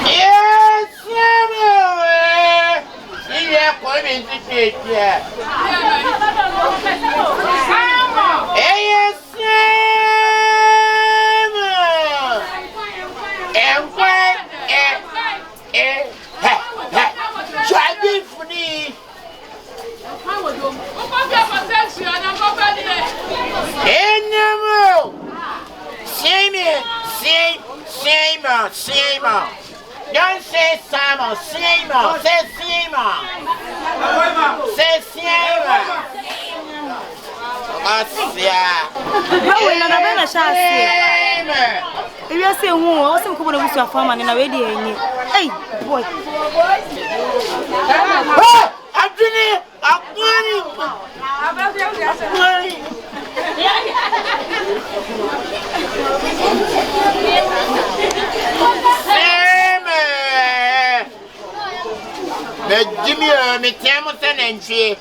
Yes, yeah, coming to take care. Yes, try me for me. Simon. Don't say Simon, Simon. Say Simon. Say Simon. How will I shall say? If you say who also come with your farm and already. Hey, boy. I'm doing Jimmy, me Tamerson and she.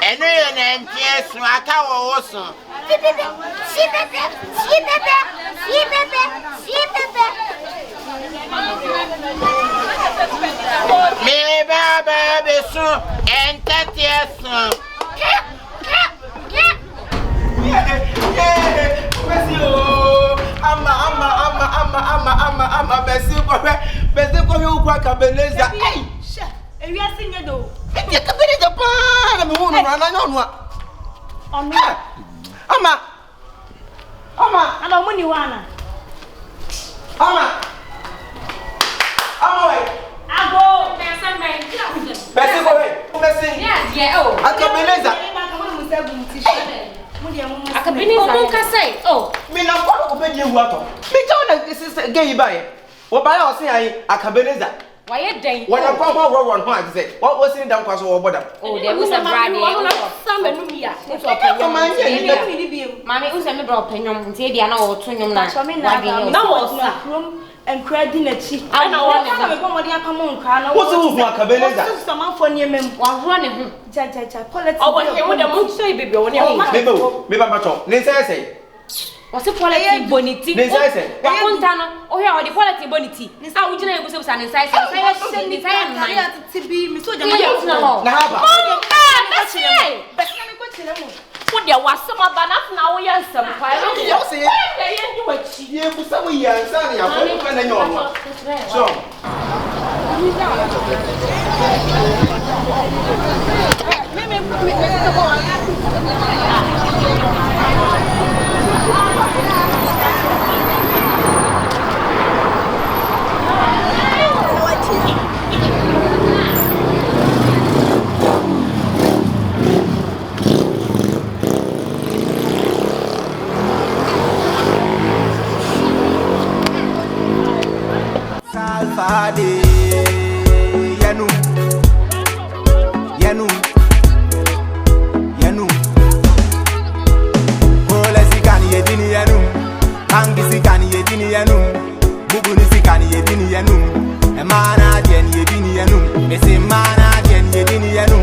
And yes, I can't also. Me, baby, so and that yes. I'm Akabenezer. Hey, you are singing though. Akabenezer, I'm money one. Akabenezer say, oh, me na kwa ko be die wato. Me tell na this is gay buy. Wo buy o say ai Akabenezer. Why den? When I come run ho I say, what was in down kwaso wo boda. Oh, there was a brand new. Mommy, who's a member of Penyum? Nti dia na o to nyum na. Na wo sa and credit na chi. I know one of them come nkra na. What's who Akabenezer? Some for near mem. Wa ro ne ho. Cha politics. Oh, but he would have say baby on your me ba macho. Ne say. What's the quality bonity? Ne say. Wa kontano. Oh here all the quality bonity. Ah, we gina ebuso busa ne sai sai na tibi mi so jama na haba. That's it. Put your wasam banana now we are some fire. You say. You put some years and you are going to know. So. Yenu Ole sikani yedini yenu Bangi sikani yedini yenu Buguni sikani yedini yenu Emana jen yedini yenu Mesi mana jen yedini yenu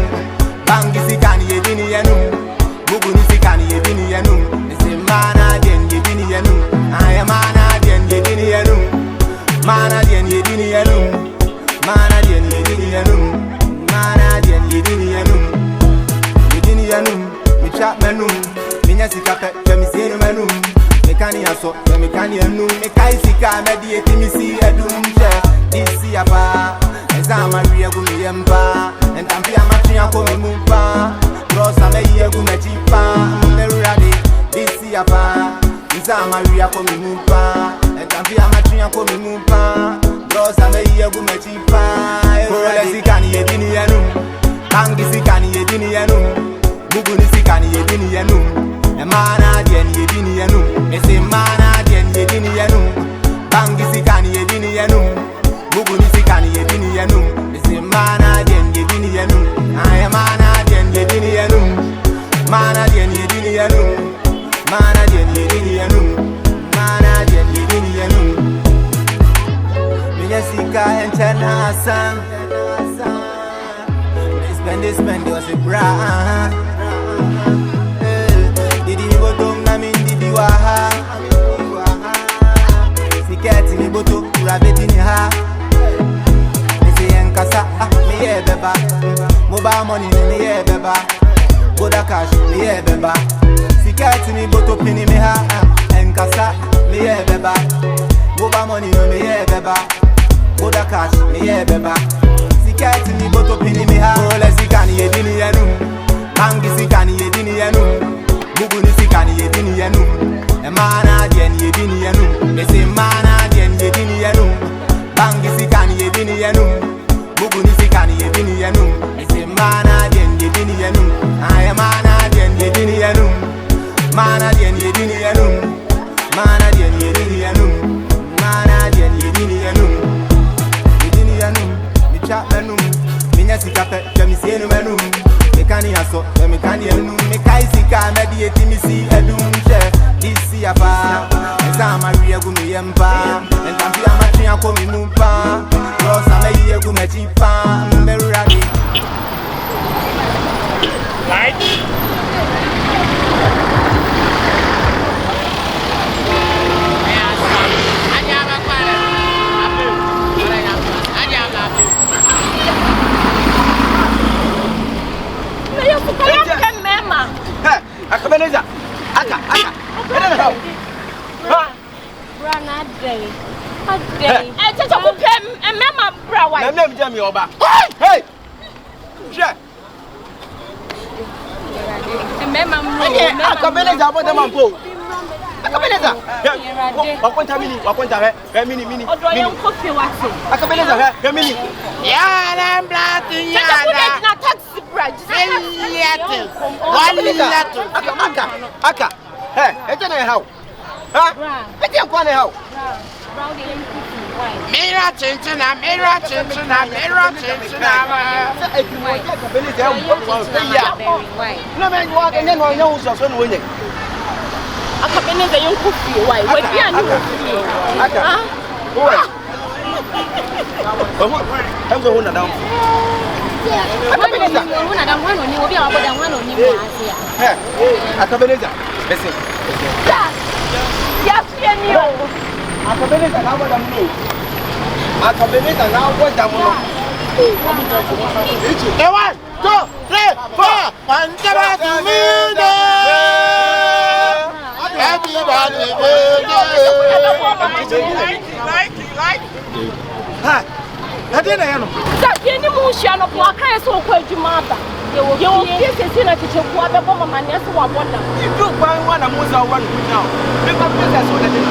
Bangi sikani yedini yenu Buguni sikani yedini yenu Mesi mana jen yedini yenu Ayamana jen yedini yenu Mana jen yedini yenu Mana jen yedini yenu Mana jen yedini yenu Yedini yenu Micha menu Minya Sika pe misenu menu Mekani aso mekani enu Mekai Sika medi etimisi edum che Disi apa Ezama riya gumi yempa Entampi amatri yako mimumpa Rosa meye gume chipa Mmerurade Disi apa Ezama riya ko mimumpa Entampi amatri yako mimumpa Rosa meye gume chipa Kole sikani yedini yenu Tangi sikani yedini yenu Buguni sikani yedini yenu Emana dien yedini yenu Ese mana dien yedini yenu Bangi sikani yedini yenu Buguni sikani yedini yenu Ese mana dien yedini yenu Ayemana dien yedini yenu Mana dien yedini yenu Mana dien yedini yenu Mana dien yedini yenu Minya Sika enchana asam Spend it was a bra. Did you go Sika to me boto penny me ha and kasa me yeah beba. Boba money no me yeah beba. Boda cash me yeah beba. Sika to me boto penny me ha. Ole sika ni edini yenu. Bangi sika ni edini yenu. Bubu ni sika ni edini yenu. E mana die ni edini yenu. Me say mana die ni edini yenu. Bangi sika ni edini yenu. Bubu ni sika ni edini yenu. Me say mana die ni edini yenu. I mana die ni edini yenu. Mana die ni edini yenu. Mana die ni edini yenu. Mana die ni edini yenu. Edini yenu. Me chat menu. Me nya sika pe me say no menu. Me kani aso me kani enu. Me kai sika me die ti me si edum che. This year pa. Ezama wiye gu me yempa. Entampi amatri anko me mumpa. Rosa me yiye gu me chipa. Me ruradi. Right? Akabenezer, Aka. Brana day. I just a pem and Mamma Brown. I'm not Jamie Oba. Hey! Jack! And Mamma Akabenezer, what am I for? Akabenezer! Wakanta mini. Akabenezer, mini. Yeah, I'm blasting. Taxi bridge. Aka. Hey, it's in a how? Huh? It's in a how? Mirror chinchina. No man walk and then one knows us when winning. Akabenezer young cookie. Why? What do you know? I'm going down. Akabenezer, listen. Yes, you. Akabenezer, now what I'm doing. Akabenezer, now what I'm doing. 1, 2, 3, 4. Pantera to me. Everybody, like. Ha! I didn't know. Zack, you know, she and a black hair so quite your mother. You will get a sinner to check what the woman man has one wonder. You do one and was our one now. Because that's what I did.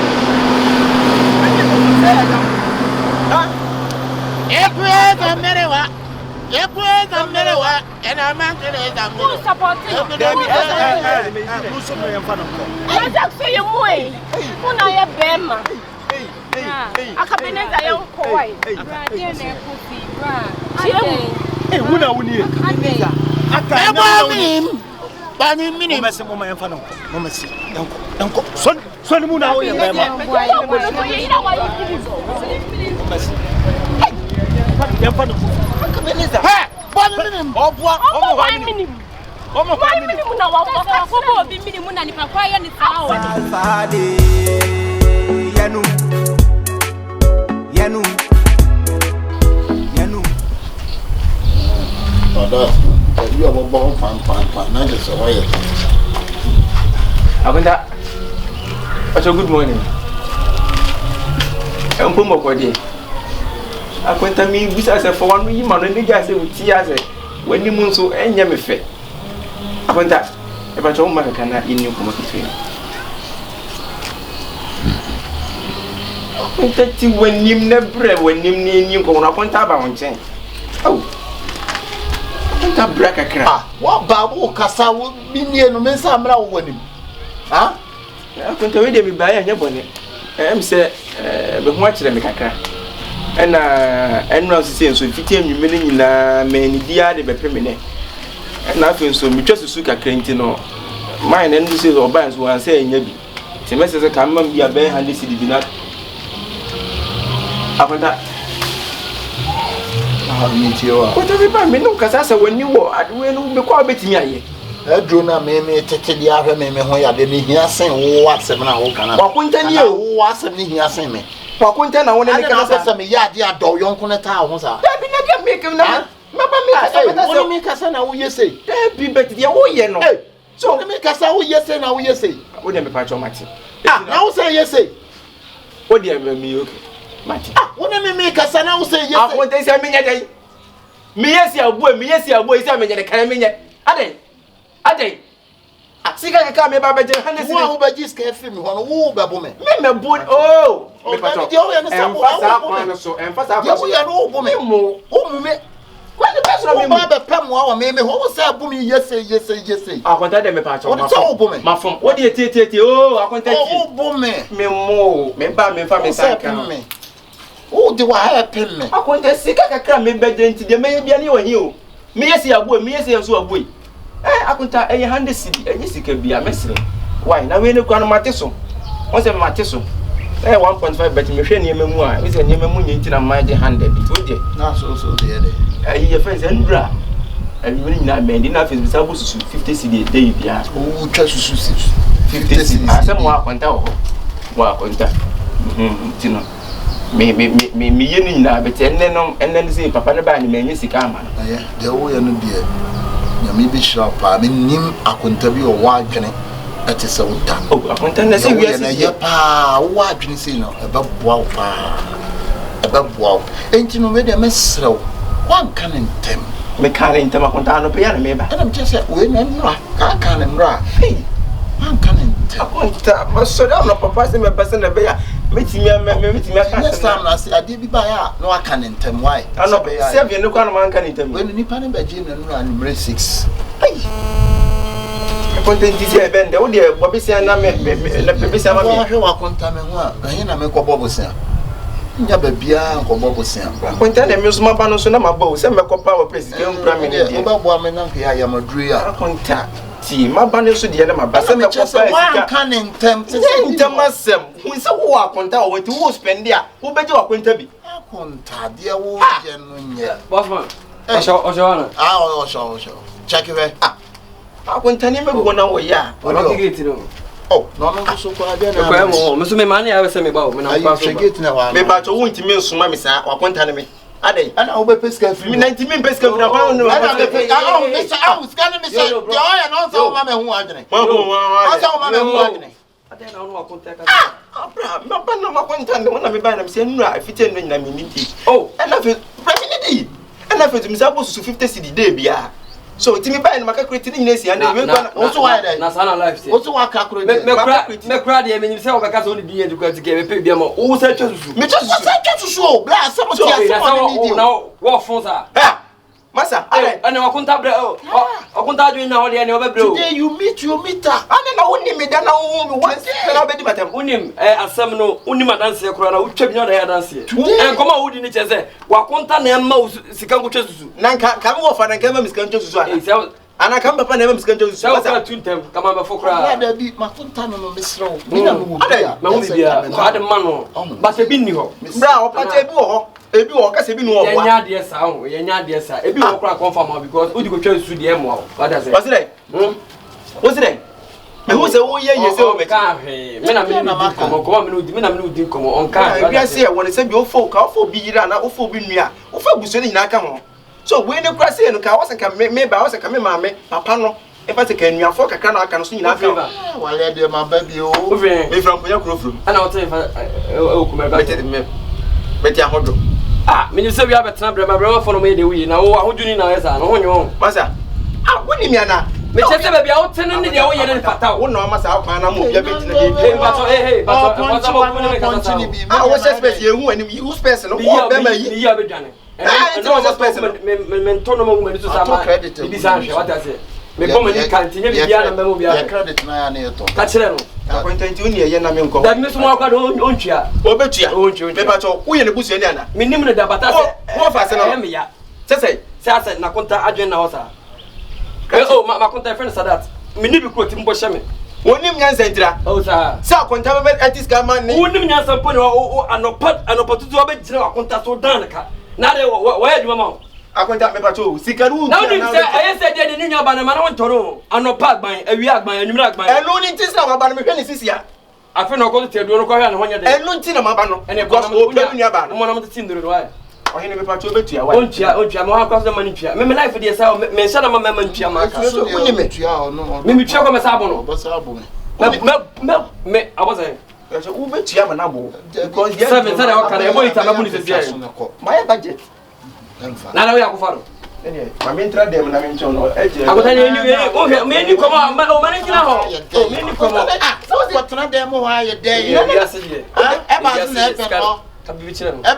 And I'm who's supporting Zack, say your way. When I have Bema. Akabenezer young boy. Hey, who are we? You have a ball fan, not just a way. Abunda, what's a good morning? I'm Pumokodi. I quenta me business for 1 week, man, and the gas with tears when the moon so and Yamife. Abunda, if I told my cannot in you come between. When you never, when you go on a point about change. Oh. That black a crap. What Babu Cassa would be near no Mesa Mra winning? Huh? I couldn't read me by a bonnet. I'm said, but watch them make a crack. And now since we fit him, you meaning many dear the permanent. And nothing so me just to Sika Crentino. Mine and this is or bands one saying, maybe. The message can be a bear and this is not. After that. What everybody know, because when you were at when we call betting me. Aduro me tete dia hwe me ho ya de ni hia sen wo asem na wo kana. Wa kunta ni o wo asem ni hia sen me. Wa kunta na wona ni kana sa me ya de ado yonko na ta ho sa. Da bi na ge make na. Mama me kasa wo ni me kasa na wo ye sei. Da bi bet dia wo ye no. So let me kasa wo yes say na wo yes say. Wo dey me pa cho mate. Ah, now wo say yes say. Wo dey me okay. Mate. Ah, wo na me kasa na wo say yes say. Ah, won dey say me nya dey. Me yes abuo isi amenye de kan me nya. Aden. Sika kaka me ba beje hande si. Wo ba ji ska fi me ho no wo ba bo me. Me bo oh. Me pa cho. Emfasa kwa no so. Emfasa kwa. Wo ya no bo me. Mo. Wo mu me. When the person me ba pam wa me ho say bo me yes say. Akonta de me pa cho. Wo so bo me. Mafom. Wo de tie oh akonta ti. Wo bo me. Me mo. Me ba me fa me sanka. Oh, the wa help me. Akonta sika kaka me beje nti de me bia ne wa hi o. Me yesi abuo, me yesi enso abuo. Akonta eye hande sidi, enye sika bia mesre. Why? Na we ne kwa no mate so. Won se mate so. 1.5 bet me hwe ne mamu a, we se ne mamu nyi na ma de 100 bit. Wo de. Na so de. Ye fence Tundra. Everybody na mendi na face bisa bususu 50 cedi dey bia. Oh, twa susu 50 cedi. Asem wa akonta wo. Wa akonta. Tino. Me yenu nyina bete enne se papa ne ba ni menye sika ama no. Aye, de wo ye no de. Ya me bi shop pa me nim akonta bi o wa adwene ate se wuta. Oh, akonta na se wiase. Na ye pa wo adwene se no e ba boa wo pa. E ba boa. Enti no me de mesrew. Wan kan ntem. Me kan ntem akonta no pe ya na me ba. Ana me se we na nra. Ka kan nra. Hey. Wan kan ntem. Akonta maso da no papa se me pese na be ya. Metimi aka. Next time na se ade bi ba ya no aka ntem why? Ano se bi ne kwa no man kan ntem. We ni pa ne ba je na nra number 6. Hey. Akonta ndisi e bende wo de bobisi na me na bobisi ama me. Wa hwe wa konta me ho a, kan na me ko bobosia. Nya ba bia ko bobosia. Akonta na me so ma ba no so na ma ba se me ko pa wo president mpra me ne de. Ba bo me na hwe ya maduru a. Akonta ti ma ba ne so de na ma ba se me ko pa sika kan ntem asem hu se wo akonta wo ti wo spend dia wo beje akonta bi akonta de wo je no nya bossman osho ah osho check it akonta ni me go na wo ya o gate no oh no so kwa de na kwa mo me so me mane ya se me ba o me na kwa so gate na wa me ba to wo ntimi nsoma me sa akonta ne me ade ana wo be pesca free me 90 min pesca free pa no ana be scan me say de o ya no so ma me hu adwene ma so ma me hu adwene ade na no akonta ka abra me ba na akonta ne na me ba na me say nura afite no nyina me niti oh ana fe preminidi ana fe mi sa bo su 50 cedi dey bia so timi ba na maka create ni nyina si ande me kwa o so why dey na sana life say o so wa ka create me cry dey me nyim say o ka so ni bi en dukwa tike me pe bia mo o sa twa susu me twa susu o bla sa mo tia so ni di na wo fon sa masa ane wakunta bre wakunta adwin na ho de ne obebre o today you meet her ane na woni me da na wo me once na obedi matam unim asem no unim adanse kura na utwa bi na ya danse koma wudi ni cheze wakunta na emma sika nkotwa susu na ka me wo fa na ka me sika nkotwa susu ana ka papa na emma sika nkotwa susu masa tuntem kama be fokura ya da bi makunta no mesro bi na no ade ma hu bia ade ma no ba se bi ni ho bra o pata bi wo ho ebi wo ka se bi no wo wa yenya de sa ho yenya de sa ebi wo kura confirm because udi go twa susu de emo ho wada se wasire me hu se wo ye se o me ka he me na komo me na udi komo on ka e bia se e woni se bi o fo bi yira na o fo bi nua o fo buso ni nyina ka ho so we ne kura se no ka wasa ka me ba wasa ka me maame papa no e fa se ka nua fo kakra na aka no so nyina ka ho wale de ma ba bi o me from konya kurofuru ana o te fa o kuma ba beti ahodo me ni se wi abetena bre ma bre ma fo no me de wi na wo ahoduni na yesa no ho nyo masa woni mi ana me chese be bia wo tene ne de wo ye ne fata wo no masa akwan na mo bia betina de bato bato mo ne me ka sa wo space ye hu anim you space no wo be ma yi ni ya be dwane no mo space me ntono mo mo ni so sa ma bi sa hwe what I say me ko me ni kantinye bi bia na me mo bia ya credit na ya ne to ka kire no akontanti oni ye na me nko da me so mo akwa do ontua obetua me ba to wo ye ne busu ni ana me nim ne da bata se wo fa se no me ya sese se na konta adwen na ho sa ma konta friend sadat me ni bi ko timbo hye me wonim nyansa ntira o sa akonta be artist ga man ni wonim nyansa mpo ne o anopa tutu obegina akonta so dan ka na de wo ya dwuma ma akonta me ba to sikaru na wonim se ayese de ni nwa ba na ma na wontoro anopa agban awi agban anwumira agban eno ni ntisa ma ba no me hwe ni sisia afi na ko te do no ko hwe na honya de eno nti na ma ba no ene because o pe ni aba no mo na mo te ndoro no ai Ohene me pacho betua wa. Ontua me ha kwaso mani tua. Me life dey say me nsa na mama ntua ma ka. So woni me tua no. Me tua ko me sa abo no. Ba sa abo me. Me aboza. So wo betua ma na bo. Because 7 say o kan e boy ta na bu ni se My budget. Na na we akofaro. Ma me ntra dem na me ncho no. Akota ni o me ni komo o ma ni kina ho. O me ni komo. So what na dem ho aye dey. Ya se die. E ba se na e pe no. E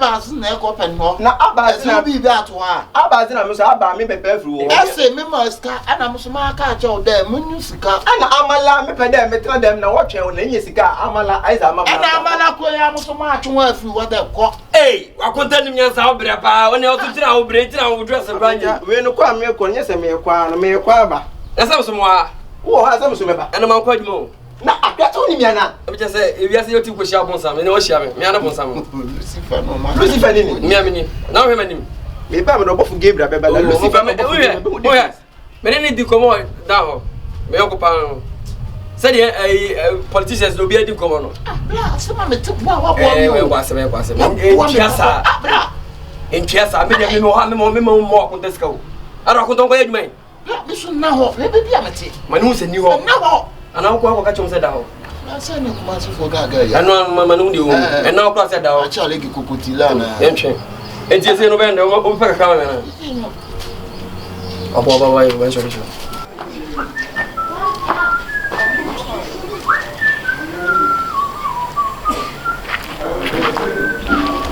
ba se na e ko pe no. Na abazi na bi ato ha. Abazi na me so aba me pepe fru wo. E se me ma ska ana mo so ma ka che o dey munyu sika. Ana amala me pe dem me tra dem na wo twen o na nye sika amala aiza amala. Ana amala ko ya mo so ma atwe afi wo dey ko. Hey, akonta ni nyansa obre pa. Woni o tutira obre tira o dress branya. We no kwa me ko nye se me kwa no me kwa ba. Esa so mo a. Wo ha se me so me ba. Ana man kwa dimo. Na akwato ni miana. E be say e wiase yo ti ko shia bonsam. Me ne o shia me. Me ana bonsam. Lucifer no ma. Lucifer ni Me amini. Na o he manim. Me ba me do bofu Gabriel be ba Lucifer me o ya. Me ne di komo da ho. Me yo ko pa. Say the politicians no be di komo no. Bra, se ma me te ba wa bo mi o. We kwa se. Entiasa. Bra. Entiasa me de me mo ko deska o. Ara ko ton ko edumai. Bra, me so na ho. E be bia me te. Manu se ni ho. Na ho. Ana ko ka chom se da ho. Na se ne kuma so fo ga ya. Ano manu de o. E na ko se da ho. Acha legi kokotila na. Entwe. Enti se no be ndo o pe ka ka me na. Abo wa we so.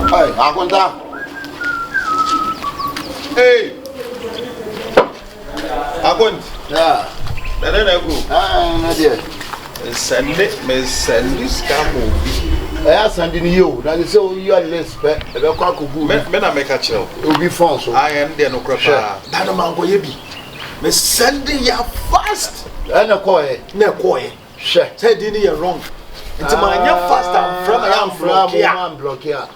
Hey, akonta. Hey. Akont. Yeah. Na go. Na dia. Send scam obi. Send ni yo. Na say you are less pe. E be kwa kogu. Me na make a chill. Obi phone so. I am there no crap. Na no man go ye bi. Me send ya fast. Na ko e. Na ko e. She. Say di ni wrong. It's my fast and from I am block here.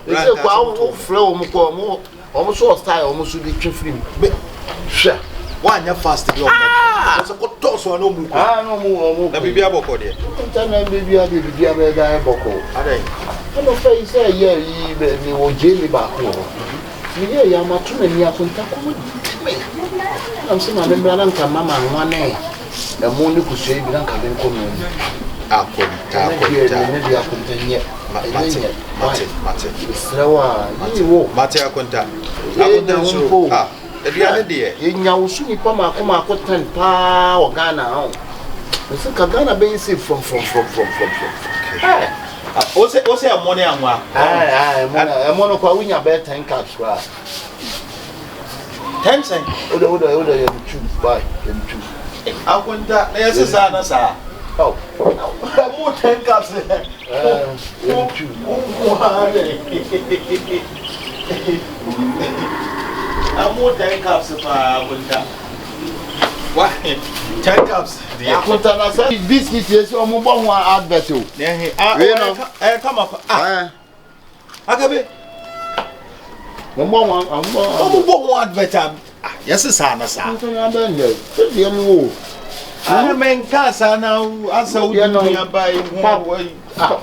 They say kwa o flow mo ko mo o so style o mo so di twefrim. She. One ya fast bi o mo. So ko toss one no mu. No mu. Na bibia boko de. Na bibia be da boko. Adai. No face say yeah yi be ni wo je mi ba ko. Ni ye ya ma tu na ni akonta ko mo. Am se na me bra nka mama nwane. Na mo ni ku so bi nka ben ko mo. Akonta. Ne dia akonta nye. Mate. Srawa ni wo. Mate akonta. Akonta so. Ediane de. Yenya usu ni pa ma ko tan pa o Ghana ho. So ka Ghana be say from. Okay. O say money anwa. Money kwa winya be 10 caps ra. 10 cents. Oda you choose buy, you choose. Akonta na yesi sa na sa. Oh. Mo 10 caps. You choose. I'm more 10 cups of Akonta. Why? 10 cups. Akonta na say biscuit yes o mo bo ho advert o. Come up. Akabe. Mo bo ho advert. Yes sa na sa. Na be nle. Dey mi wo. Men casa now as a buy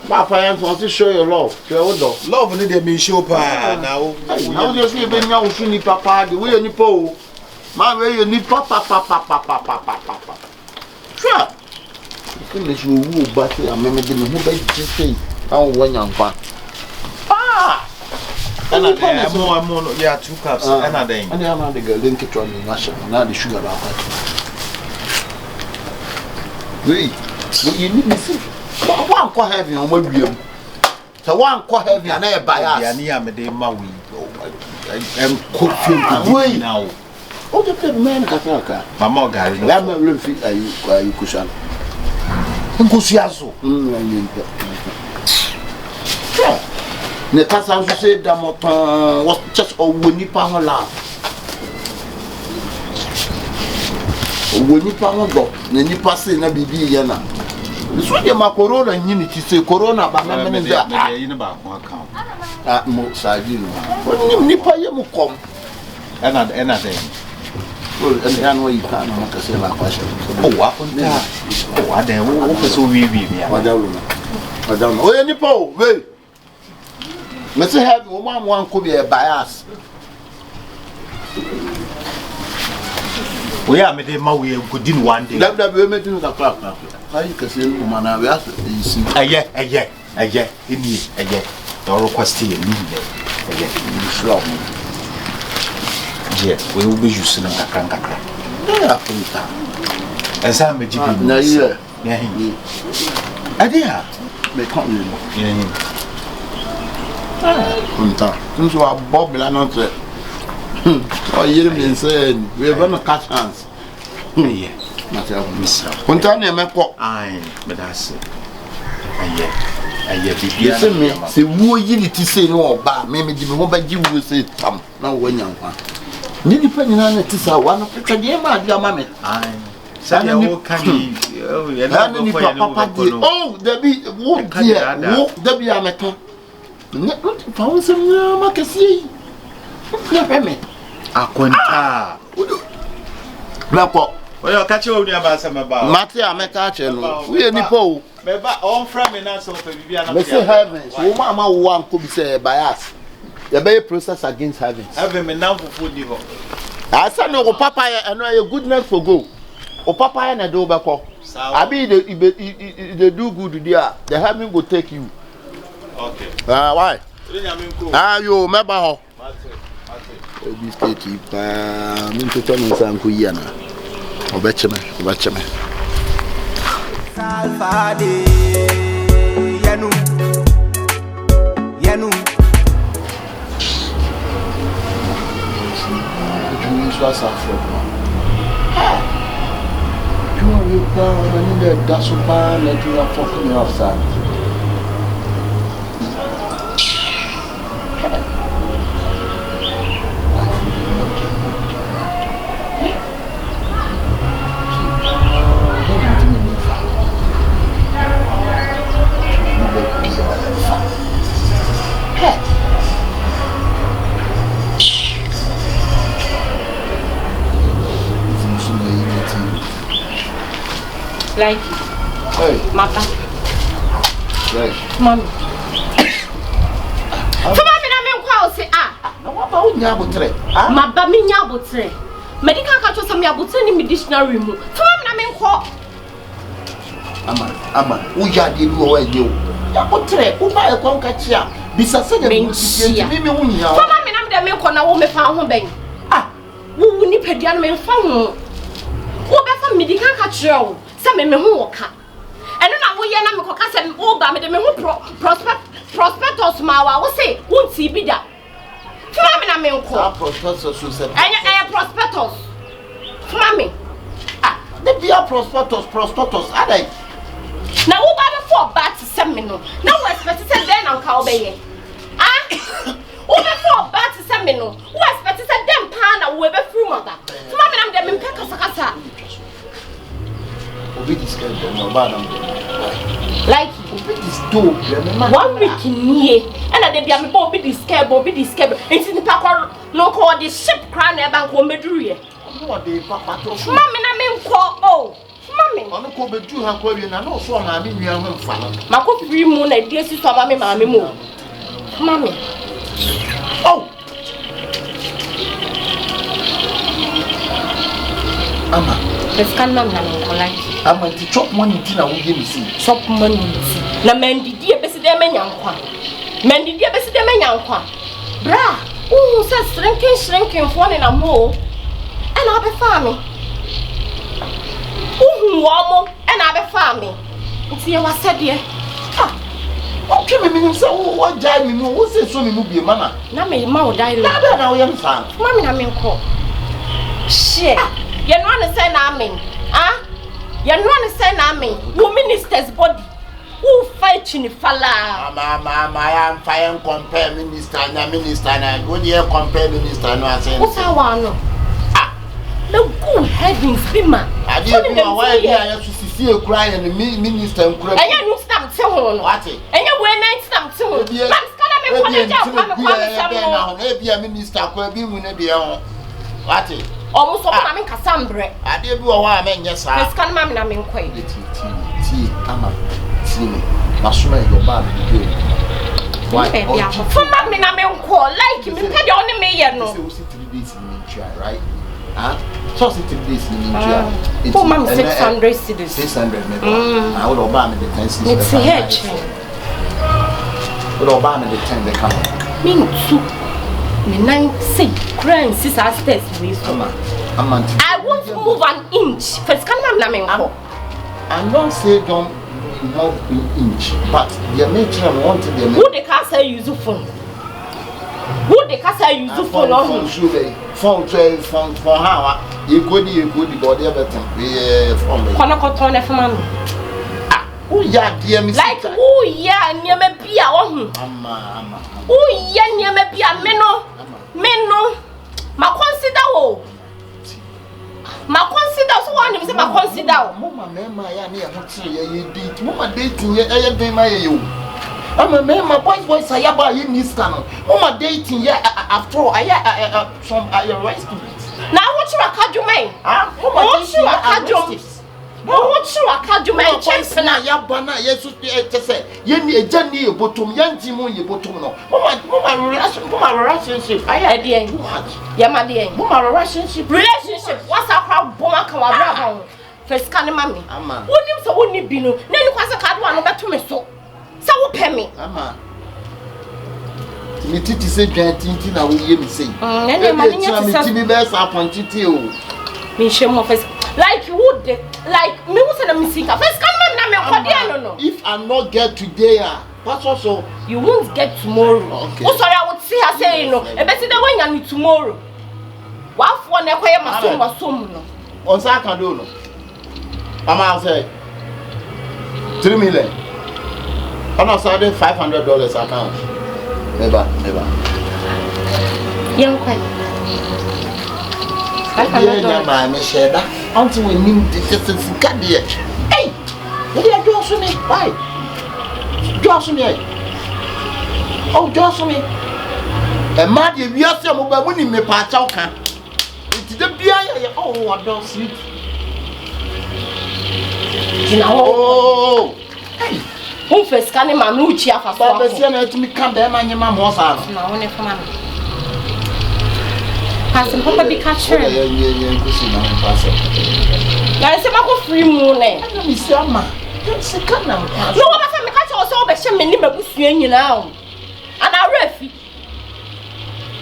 Papa and want to show your love. love need me show pa now. How do you see when you see papa the way you po? My way you need papa. Sure. You can let you woo but I remember the who by just say how one young pa. And I more yeah 2 cups another thing. And I'm the girl link it on the national now the sugar about. Wait, you need me see. One call heavy on my room. So one call heavy and I buy us. Yeah, me de ma we. I'm cooking now. Oh, the man Kataka. Mama Gary. Lamb room fit are you cushion. Nkusiazo. Ne casa je say that moton was just a winnie power laugh. Winnie power go, ne ni passe na bibi yana. So the corona unity say corona ba me ne da. You know ba ko account. Mo sadi no. Ni pa ye mo kom. Ena den. Well, and I know you can't make a say la question. Oh, akonta. Oh, aden wo person wi ya. Madam. Oh, any po, wait. me say have woman one could be a bias. We are made ma we go din one day. That we made in the club. How you can say woman we ask you see. Ini your request here me there. You slop. Yeah, we will be using a kakra. Yeah, punta. As I'm a GP. Na yeah. Yeah. Idea. Me come you. Yeah. Punta. Since we are Bob not oh, you mean saying we are gonna catch hands. Yeah. Miss. Punta ne me ko. Aye, but that's it. Aye, You see me, say wo yini say no ba, me me give me one ba give we say tam na wo nyanfa. Ni di pa nyina na ti sa wa no peka de ma dia ma me. Aye. Say wo kan ni, oh, ya no ni papa di. Oh, there be wo dia, wo there be ameto. Ne no ti fa wo se ma kesi. Ne pe me. Akwanta. Blako. Oyo ka che wo nua ba se meba. Mate ameka che no. We ni po. Meba on from me na so fa bibia na. Me say heavens. Wo ma wo an ko bi say bias. You be process against heavens. Have me now for di ho. Asa no go papa eno ye goodness for go. O papa na do be ko. Abi they do good there. The heaven go take you. Okay. Why? You remember ho. Mate. This cake pa min to tell me san ko yi na. Obecheme. Salfade yanu so safro you pa when the dasupa let you fuck me outside. Like, hey, Mata. right. Mommy. Mommy, na me kwa say ah. Na wa ba unya botre. Ah. Maba me nya botre. Medical ka to say me abotre ni me dictionary mu. Mommy na me kwa. Ama. Uya de bi wo anye o. Ya botre, u ba e kon ka chia. Bisa se de mu tie me unya. Mommy na me de me kwa na wo me fa ho ben. Ah. Wo ni pedua na me fa ho. Wo be fa medical ka chia o. Say me hu woka. Eno na wo ye na me koka say wo ba me de me hu prospectus ma wa wo say wonti bi da. Fuma me na me nko. Prospectus so say. Anya prospectus. Fuma me. Ah, the be prospectus adai. Na wo ba be for bat say me no. Na wo expect say den na nka wo be ye. Ah? Wo be for bat say me no. Wo expect say dem pa na wo be free mother. Fuma me na me de me peka kasa. Like this 1 week in and I be am bo be disturb. It's in the park no call the ship crown e bank o meduru ye. Mommy na me nko oh. Mommy. Ono ko bedu ha kwa wie na no so na me nua ho mfa no. Mako free mu na die si so ma me mo. Mommy. Oh. Ama. Let's can na me like. Ama ti chop money ti na wo ye mi si. Chop money ti. Na mendidi e besi de menya nkwa. Bra, say shrinking for na mo. And I be farming. Womo and I be farming. Nti e wa said ye. Ah. Okay me say wo jai me no wo say so me no bi mana. Na me ma wo dai lo. Na wo ye mfa. Mami na me nko. Shit. You know what say na me. Ah? You know what say na me. Wo minister's body. Who fight in fala? Mama, I am fine compare minister na. What do you compare minister no say? What's I want no? Ah. The good heavens be man. I didn't know why here you see a cry and minister and cry. And you stamp to one. What? And you wear night stamp to one. Man, scan me for the job. Maybe a minister could be winning the what? Almost all I mean Cassambre. I did do a while, man. Yes, I scan mammy. I mean, quite. Ama. Na suma your bad Why? From back me na me call like me pay the only me here no. So 3 days in Nigeria, right? So 3 days in Nigeria. For mom 600 cedis. 600 maybe. I would obey me the 10 cedis. It's here. Would obey me the 10 they come. Me too. Me 9 say grand sister stairs we so. I won't move an inch. First can na me call. I don't say don't move an inch, but the nature want to the. Who they can say use phone? Who they can say use phone on? Phone for how you go the body everything. Phone. Kono koton e fama no. Who ya dear me? Like who ya near me bia wo hu. Ama. Who ya near me bia me no. Ma consider wo. Ma consider so one say ma consider. Mama ya na ho tire ye date. Mama dating ye den ma ye yo. Mama boys say ba ye ni scan. Mama dating ye after all some rice to it. Na what you akadwuma? Mama dating akadwuma. What you akadwuma champion na ya bana ye so te say ye ni eja ni ebotom ye ntimu ye botom no. Mama relationship. Aya dey. Ya ma dey. Mama relationship. What's a crowd bomb kan wa bra ho. First can mami. Wonim so woni bi no. Na ni kwase card one no beto me so. Sa wo pɛ me. Ama. Me titi say dwantinti na wo ye me say. Na ma nya tisa me be sa pontiti o. Me shemo first. Like you would like me who say na me Sika. First can mami na me kwade no. If I not get today, what's also you won't get tomorrow. Okay. Oh sorry I would see her say no. E be say the when you tomorrow. Wafo na ekoye masom no. On sa kan do no. Mama say 3 million. On a Saturday $500 account. Never. Young quite. $500 me share that. Until we need this Sika there. Hey, what are you doing me? Why? Just me. Oh, just me. A man you are some of winning me patch out can. It's the beer. Oh, I don't sleep. Oh, hey. Who first can ma no chi afa so. But be na to me can be ma nyema mo sa no. Na woni fama no. Pass papa bi ka chere. Yeah, kusi na pass. Na se ma ko free mu ne. Ana mi si ama. Se kan na pass. No wa fa me ka chere so be hye me ni mabusua nyina o. Ana refi.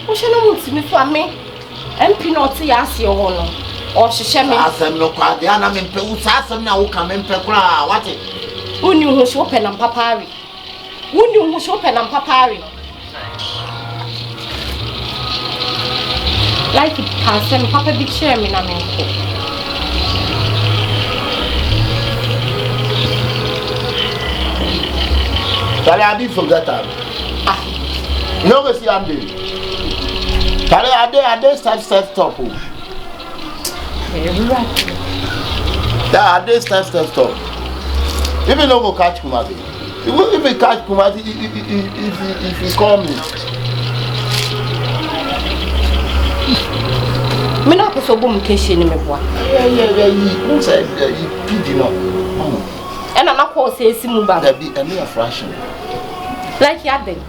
Wo hye no mu ti mi fa me. MP no ti ya ase ho no. O hye me. Asem no kwa de ana me mpe wo sa asem na wo ka me mpe kura what? Wuni hu so penam papari. Wuni hu so penam papari. Like it person papa bi share me na me ko. Tale abi forget am. You know what see am dey. Tale ade stop o. That ade stop. If you don't go catch Kumasi, if you catch Kumasi, if you call me. Me na ko so bom kenshi ni me boa. Yeah, you say you pidi no. E na ko say esi mu ba. That be a fraction. Like ya dey.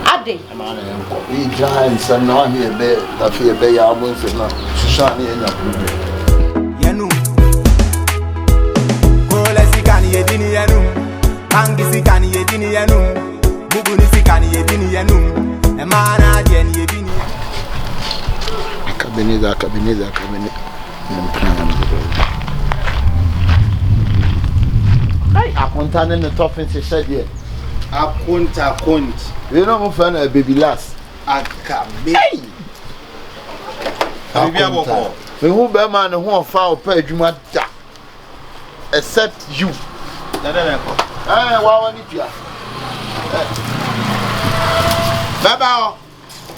Ade. Man enko. E giant son no here be that fear be ya won say na. Susha na enya problem. Yenu. Yedini yanum, Kangi Sikani Yedini yanum, Buguni Sikani Yedini yanum, Emana Jen Yedini. Akabenezer. Hey, Apunta in the top and she said here. Apunta. You know my friend a baby last. Akabe. Hey. Apunta. Me who be man who foul pay juma da. Except you. Wa ni pia. Baba,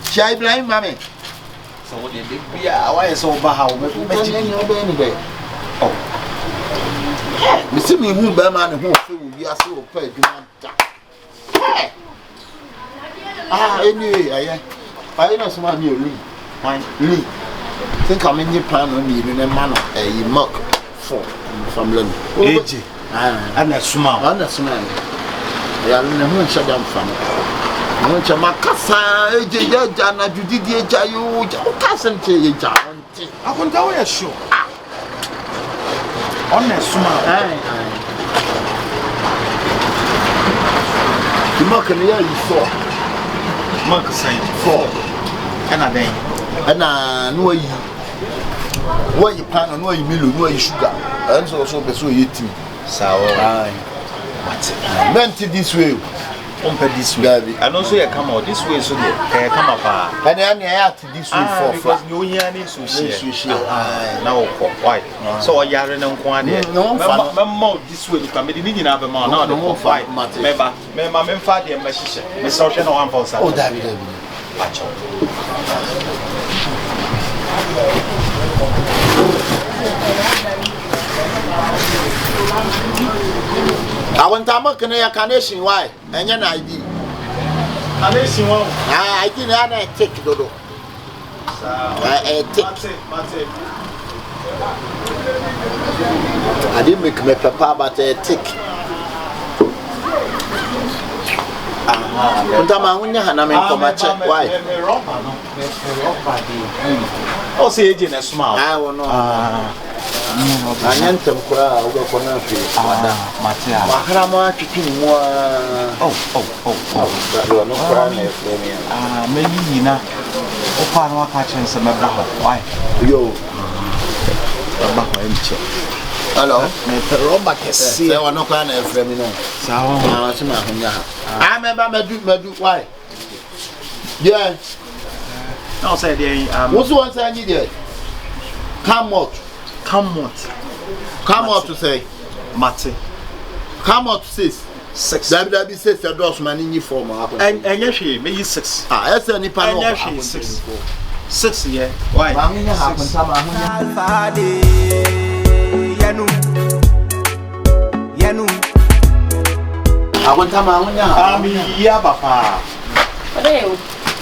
shai blind mami. So what they bia why so ba ha o me be. Oh. Me see me who be man who fe we ase o pa adwuma da. Anyway, I know some of you Lee. Think I'm in your plan on you in a manner a mock for from London. Age. And a small. ya ne ho nhyɛ da mfa no no nkyɛ makasa eja na judidi eja yo kasa nkyɛ eja nti akonta wo yɛ sure honest suma the mark ne ya yi 4 mark say 4 ana den ana no yi pan no yi milo no yi sugar and so be so yeti sawo meant this way on this way and also you come out this way so dey come up and then I this way for because you hear ni so share now why so o yare na nko ade me this way because me ni nyina be ma now the fight me fa dey me hihye me so hwe na 1,000 oh David pacho I want to make a carnation. Why? And your ID. Carnation. I didn't have a tick, Dodo. A tick. I didn't make my papa, but a tick. Why? Oh, say agent a smile. I will know. I am some crowd over for nothing. Matia. Maharama chicken more. That you are not crying. Maybe you know. Open one catching some of why? Yo. Hello. Robert can see. I want no crying for me. I remember why? Yeah. No, say they what's the one I need there? Come out to say Mate. Come out to 6 WW says the doors man in uniform and yes maybe 6 that's any panel 6 yeah why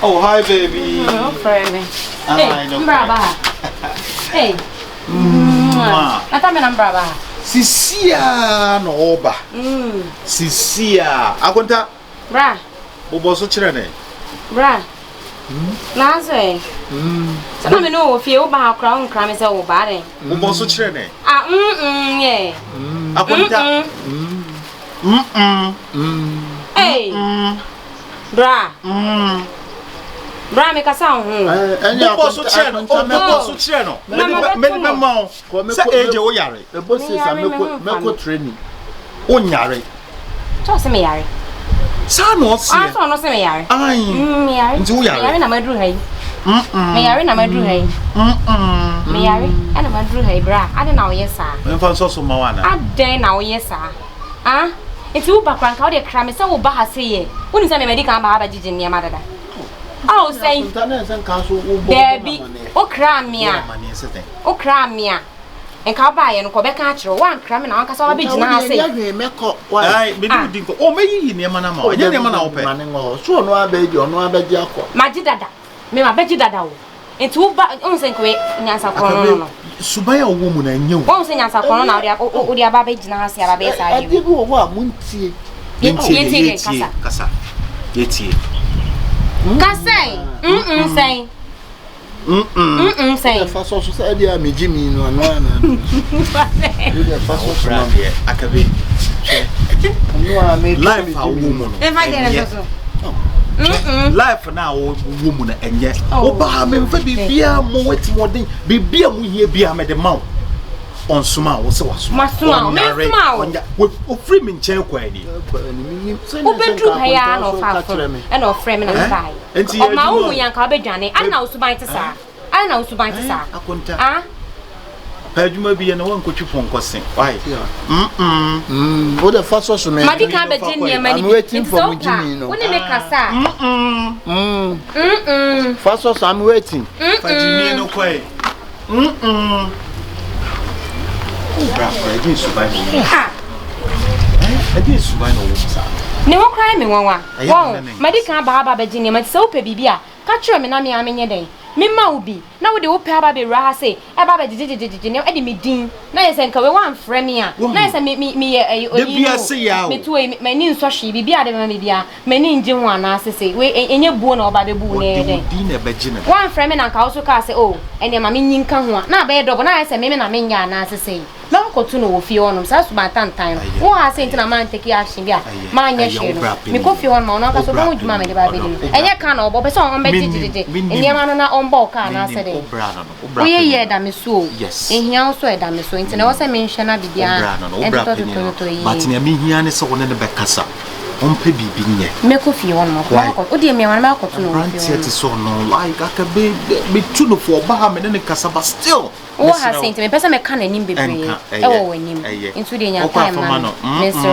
oh hi baby hey Natame nambra ba. Sisia no oba. Sisia. Akonta. Bra. Bobo so kire ne. Bra. Nazo e. Sana me no ofie oba akra onkra me se oba den. Bobo so kire ne. Yeah. Akonta. Hey. Bra. Bra me kasa ho. Bobo so kire no. Bobo so kire no. Me ma o. Say eje wo yare. The boss says I make training. O nyare. So se me yare. Sa no se. So no se me yare. Ai. Me yare. Nti wo yare. Me yare na madru hai. Me yare na madru hai. Me yare na madru hai bra. Ade na wo yesa. Me fa so ma wa na. Ade na wo yesa. Ah? Enti wo bakran ka wo de kra me se wo ba ha se ye. Woni se me medical ba ba jiji ne ma dada. Oh, say, Debbie, oh, cramia, oh, cramia, and Cabay and Quebec catcher, one cram and Uncle Sabi. I say, why, oh, maybe near Manama, or near Manama, so no, I beg you, no, I beg you, my dida, me, I bet you that out. And two back on St. Quay, Nasa Corona. Subaya woman and you won't say Nasa Corona, or the Ababe Nasa, I did go what, Munty, Casa, Yeti. Say, say, first also said, yeah, me Jimmy, no one. Akabe. Life a woman. If I didn't life now woman and yet. Oh, but me for bibia mo wet more than bibia mu here be am the mouth. On suma was with free min chain quady. Who been through Hayan or Falcon and of frame and buy. And see, my own young Cabejani, I know to buy to sa. I know to buy to sa. I couldn't. Ah, Pajuma be and one could you phone costing. Why? What the first was me. Maddy Cabejani, I'm waiting for Jimmy. When they make a first was I'm waiting. Pajimia no quay. I didn't survive. I didn't survive. No cry me, one. Well, Medica Baba Virginia, my soap, Bibia. Catch him and I mean, day. ma ubi na we de wo pa ba be ra say e ba be jijijiji ne e de me din na ye se nka we wan frɛ me a na ye se me me to me ni nso hwe bibia de me bia me ni nje ho ana sese we enye buo na oba be bu ne de wan frɛ me na nka wo so ka say oh ene ma me nyinka ho na ba ye dobo na ye se me na me nya ana sese na ko to no wo fie onum sa so ba tantan wo ha say ntina man take action bia ma nya hwe no me ko fie on ma no ka so bo djuma me de ba be de enye ka na obo be so on be jijiji enye ma no na on bo ka na se de we ye da me so ehia so e da me so ntina wo se me nhwe na bibia e to yi but ne me hia ne so wo ne be kasa on pe bibi nye me ko fie on ma ko o de me wan ma ko to no fie on so no like Akabe be tu no for ba me ne kasa but still o ha sent me pesa me kan anim bebre e wo wanim into de nya time na me so